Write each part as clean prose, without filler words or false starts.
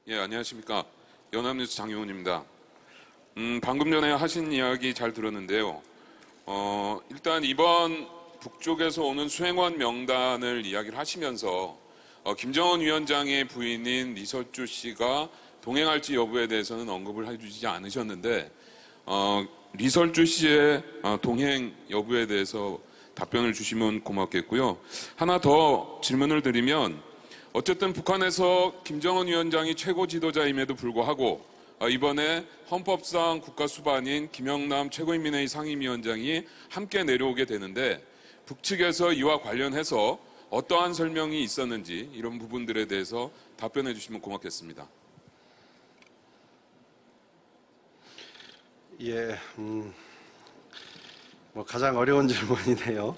예, 안녕하십니까. 연합뉴스 장용훈입니다. 방금 전에 하신 이야기 잘 들었는데요. 일단 이번 북쪽에서 오는 수행원 명단을 이야기를 하시면서 김정은 위원장의 부인인 리설주 씨가 동행할지 여부에 대해서는 언급을 해주지 않으셨는데 리설주 씨의 동행 여부에 대해서 답변을 주시면 고맙겠고요. 하나 더 질문을 드리면 어쨌든 북한에서 김정은 위원장이 최고 지도자임에도 불구하고 이번에 헌법상 국가수반인 김영남 최고인민회의 상임위원장이 함께 내려오게 되는데 북측에서 이와 관련해서 어떠한 설명이 있었는지 이런 부분들에 대해서 답변해 주시면 고맙겠습니다. 예, 가장 어려운 질문이네요.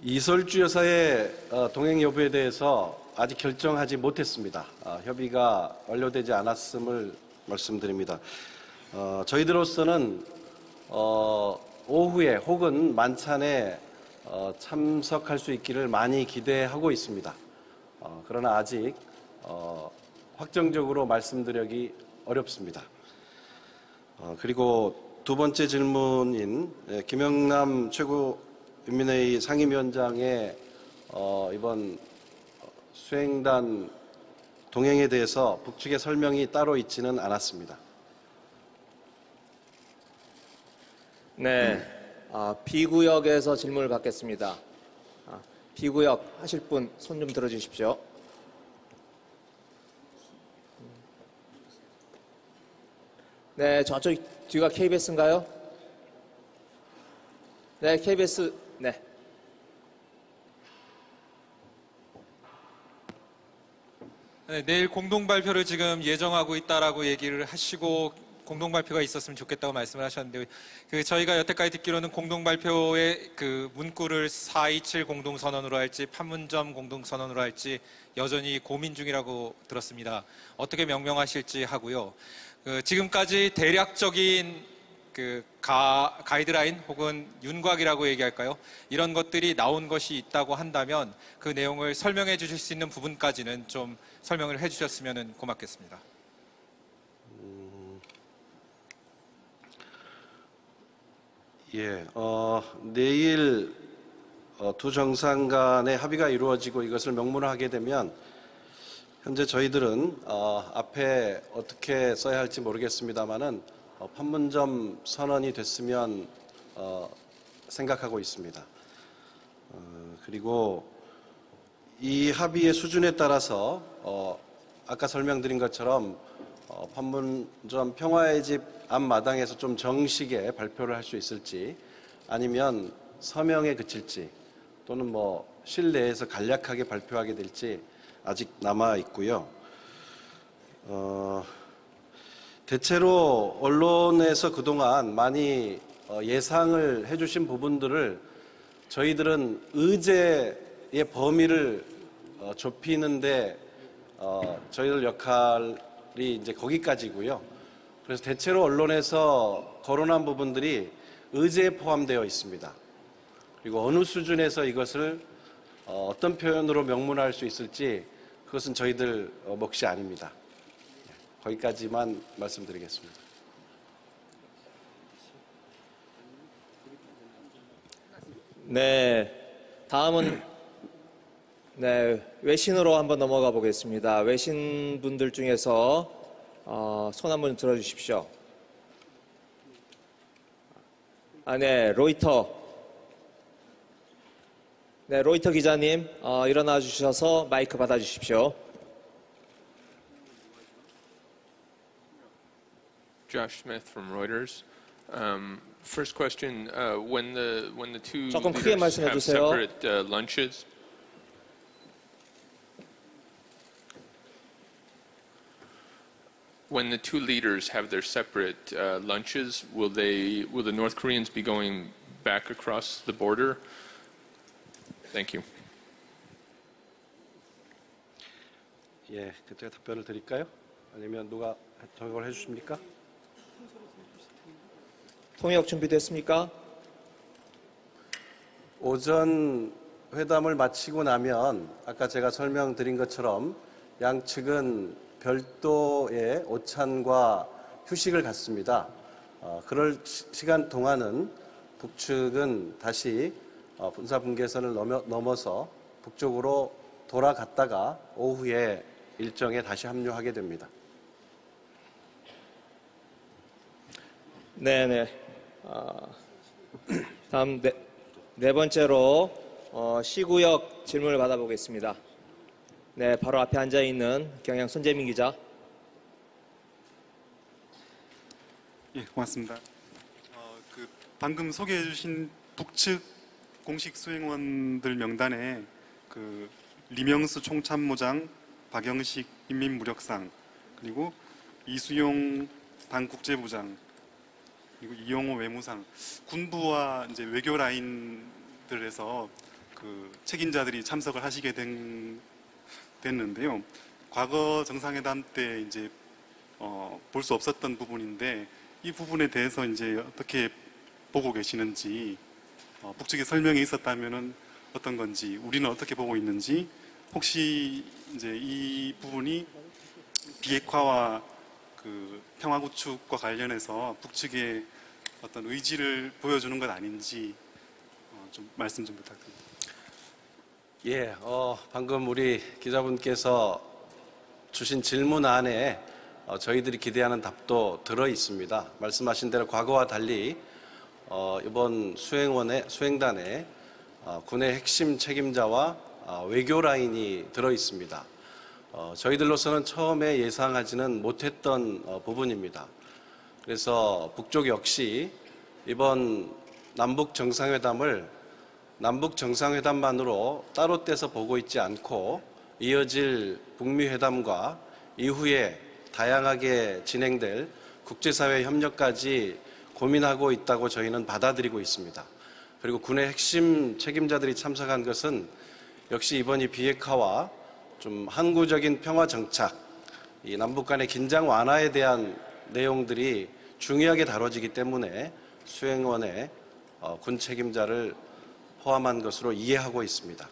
이설주 여사의 동행 여부에 대해서 아직 결정하지 못했습니다. 협의가 완료되지 않았음을 말씀드립니다. 저희들로서는 오후에 혹은 만찬에 참석할 수 있기를 많이 기대하고 있습니다. 그러나 아직 확정적으로 말씀드리기 어렵습니다. 그리고 두 번째 질문인 김영남 최고인민회의 상임위원장의 이번 수행단 동행에 대해서 북측의 설명이 따로 있지는 않았습니다. 네, B구역에서 질문을 받겠습니다. B구역 하실 분 손 좀 들어주십시오. 네, 저쪽 뒤가 KBS인가요? 네, KBS, 네. 네, 내일 공동발표를 지금 예정하고 있다라고 얘기를 하시고 공동발표가 있었으면 좋겠다고 말씀을 하셨는데 저희가 여태까지 듣기로는 공동발표의 그 문구를 427 공동선언으로 할지 판문점 공동선언으로 할지 여전히 고민 중이라고 들었습니다. 어떻게 명명하실지 하고요. 지금까지 대략적인 가이드라인 혹은 윤곽이라고 얘기할까요? 이런 것들이 나온 것이 있다고 한다면 그 내용을 설명해 주실 수 있는 부분까지는 좀 설명을 해 주셨으면 고맙겠습니다. 예, 내일 두 정상 간의 합의가 이루어지고 이것을 명문화하게 되면 현재 저희들은 앞에 어떻게 써야 할지 모르겠습니다만은 판문점 선언이 됐으면 생각하고 있습니다. 그리고 이 합의의 수준에 따라서 아까 설명드린 것처럼 판문점 평화의 집 앞마당에서 좀 정식에 발표를 할 수 있을지 아니면 서명에 그칠지 또는 실내에서 간략하게 발표하게 될지 아직 남아 있고요. 대체로 언론에서 그동안 많이 예상을 해주신 부분들을 저희들은 의제의 범위를 좁히는데 저희들 역할이 이제 거기까지고요. 그래서 대체로 언론에서 거론한 부분들이 의제에 포함되어 있습니다. 그리고 어느 수준에서 이것을 어떤 표현으로 명문화할 수 있을지 그것은 저희들 몫이 아닙니다. 거기까지만 말씀드리겠습니다. 네, 다음은 외신으로 한번 넘어가 보겠습니다. 외신 분들 중에서 손 한번 들어주십시오. 네, 로이터. 네, 로이터 기자님 일어나 주셔서 마이크 받아주십시오. Josh Smith from Reuters. First question: when the two 조금 크게 leaders 말씀해 have 주세요. separate lunches, when the two leaders have their separate lunches, will the North Koreans be going back across the border? Thank you. 예, 제가 답변을 드릴까요? 아니면 누가 저걸 해주십니까? 통역 준비됐습니까? 오전 회담을 마치고 나면 아까 제가 설명드린 것처럼 양측은 별도의 오찬과 휴식을 갖습니다. 그럴 시간 동안은 북측은 다시 군사 분계선을 넘어서 북쪽으로 돌아갔다가 오후에 일정에 다시 합류하게 됩니다. 네네. 다음 네 번째로 C구역 질문을 받아보겠습니다. 네, 바로 앞에 앉아 있는 경향 손재민 기자. 예, 고맙습니다. 방금 소개해주신 북측 공식 수행원들 명단에 리명수 총참모장, 박영식 인민무력상, 그리고 이수용 당 국제부장, 그리고 이용호 외무상, 군부와 이제 외교 라인들에서 책임자들이 참석을 하시게 됐는데요. 과거 정상회담 때 이제 볼 수 없었던 부분인데 이 부분에 대해서 이제 어떻게 보고 계시는지, 북측에 설명이 있었다면은 어떤 건지, 우리는 어떻게 보고 있는지, 혹시 이제 이 부분이 비핵화와 평화 구축과 관련해서 북측의 어떤 의지를 보여주는 것 아닌지 좀 말씀 좀 부탁드립니다. 예, 방금 우리 기자분께서 주신 질문 안에 저희들이 기대하는 답도 들어 있습니다. 말씀하신 대로 과거와 달리 이번 수행단에 군의 핵심 책임자와 외교 라인이 들어 있습니다. 저희들로서는 처음에 예상하지는 못했던 부분입니다. 그래서 북쪽 역시 이번 남북 정상회담을 남북 정상회담만으로 따로 떼서 보고 있지 않고 이어질 북미 회담과 이후에 다양하게 진행될 국제사회 협력까지 고민하고 있다고 저희는 받아들이고 있습니다. 그리고 군의 핵심 책임자들이 참석한 것은 역시 이번 이 비핵화와 좀 항구적인 평화 정착, 이 남북 간의 긴장 완화에 대한 내용들이 중요하게 다뤄지기 때문에 수행원의 군 책임자를 포함한 것으로 이해하고 있습니다.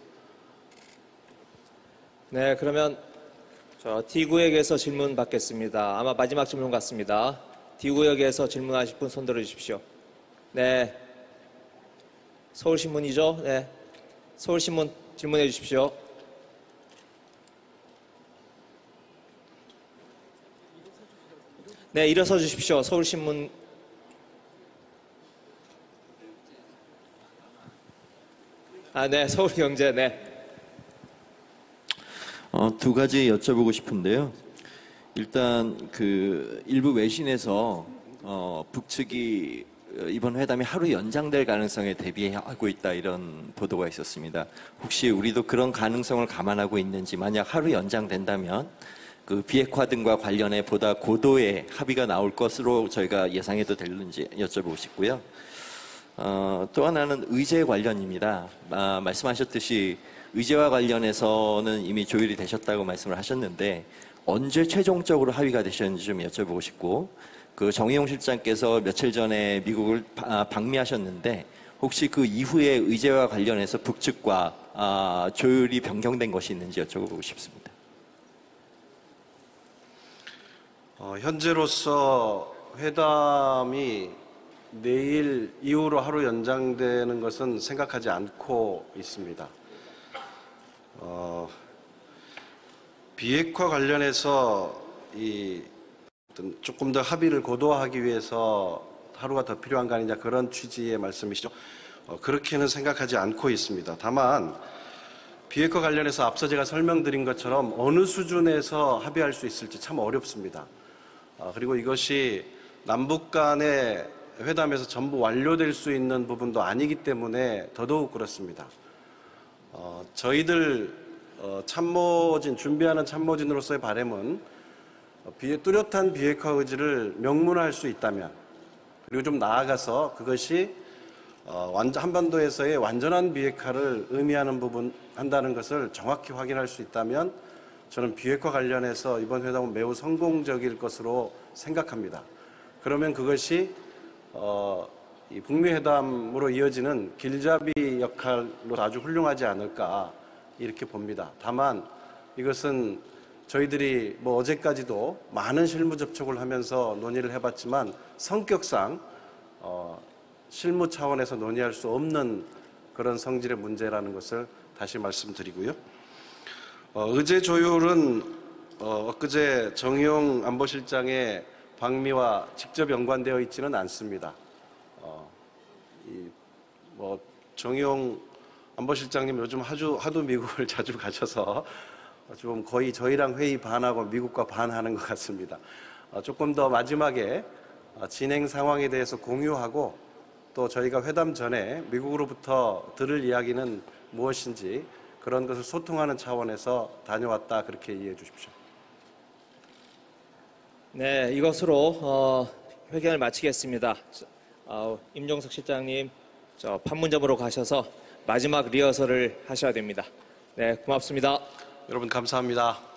네, 그러면 D구역에서 질문 받겠습니다. 아마 마지막 질문 같습니다. D구역에서 질문하실 분 손 들어주십시오. 네, 서울신문이죠? 네, 서울신문 질문해 주십시오. 네, 일어서 주십시오. 서울신문. 네, 서울경제. 네. 두 가지 여쭤보고 싶은데요. 일단 일부 외신에서 북측이 이번 회담이 하루 연장될 가능성에 대비하고 있다, 이런 보도가 있었습니다. 혹시 우리도 그런 가능성을 감안하고 있는지, 만약 하루 연장된다면 비핵화 등과 관련해 보다 고도의 합의가 나올 것으로 저희가 예상해도 되는지 여쭤보고 싶고요. 또 하나는 의제 관련입니다. 말씀하셨듯이 의제와 관련해서는 이미 조율이 되셨다고 말씀을 하셨는데 언제 최종적으로 합의가 되셨는지 좀 여쭤보고 싶고, 정의용 실장께서 며칠 전에 미국을 방미하셨는데 혹시 그 이후에 의제와 관련해서 북측과 조율이 변경된 것이 있는지 여쭤보고 싶습니다. 현재로서 회담이 내일 이후로 하루 연장되는 것은 생각하지 않고 있습니다. 비핵화 관련해서 조금 더 합의를 고도화하기 위해서 하루가 더 필요한 거 아니냐, 그런 취지의 말씀이시죠. 그렇게는 생각하지 않고 있습니다. 다만 비핵화 관련해서 앞서 제가 설명드린 것처럼 어느 수준에서 합의할 수 있을지 참 어렵습니다. 그리고 이것이 남북 간의 회담에서 전부 완료될 수 있는 부분도 아니기 때문에 더더욱 그렇습니다. 저희들 준비하는 참모진으로서의 바람은 뚜렷한 비핵화 의지를 명문화할 수 있다면, 그리고 좀 나아가서 그것이 한반도에서의 완전한 비핵화를 의미하는 한다는 것을 정확히 확인할 수 있다면 저는 비핵화 관련해서 이번 회담은 매우 성공적일 것으로 생각합니다. 그러면 그것이 이 북미 회담으로 이어지는 길잡이 역할로 아주 훌륭하지 않을까, 이렇게 봅니다. 다만 이것은 저희들이 뭐 어제까지도 많은 실무 접촉을 하면서 논의를 해봤지만 성격상 실무 차원에서 논의할 수 없는 그런 성질의 문제라는 것을 다시 말씀드리고요. 의제 조율은 엊그제 정의용 안보실장의 방미와 직접 연관되어 있지는 않습니다. 정의용 안보실장님 요즘 하도 미국을 자주 가셔서 좀 거의 저희랑 회의 반하고 미국과 반하는 것 같습니다. 조금 더 마지막에 진행 상황에 대해서 공유하고 또 저희가 회담 전에 미국으로부터 들을 이야기는 무엇인지 그런 것을 소통하는 차원에서 다녀왔다 그렇게 이해해 주십시오. 네, 이것으로 회견을 마치겠습니다. 임종석 실장님, 판문점으로 가셔서 마지막 리허설을 하셔야 됩니다. 네, 고맙습니다. 여러분 감사합니다.